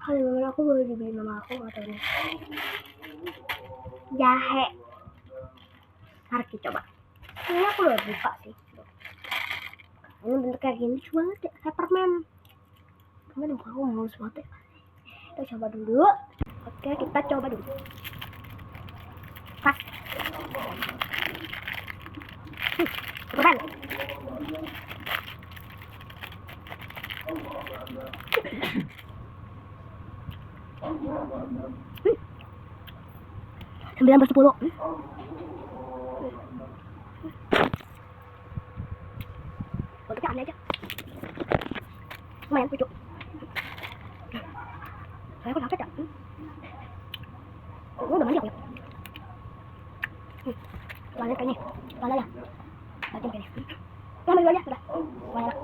Halo, aku boleh dibeli mama aku atau ini? Jahe. Mari kita coba. Ini aku udah buka sih. Ini bentuk kayak gini banget ya, kayak permen. Permen aku mulus banget ya. Kita coba dulu. Oke, kita coba dulu. Pas. Permen. Sembilan per 10. Bentuknya aneh aja. Lumayan pucuk. Saya kok sakit ya? Udah mandi aku ya. Banyak kayaknya. Mana ya? Banyak kayaknya. Ya ambil dulu aja, udah. Banyak.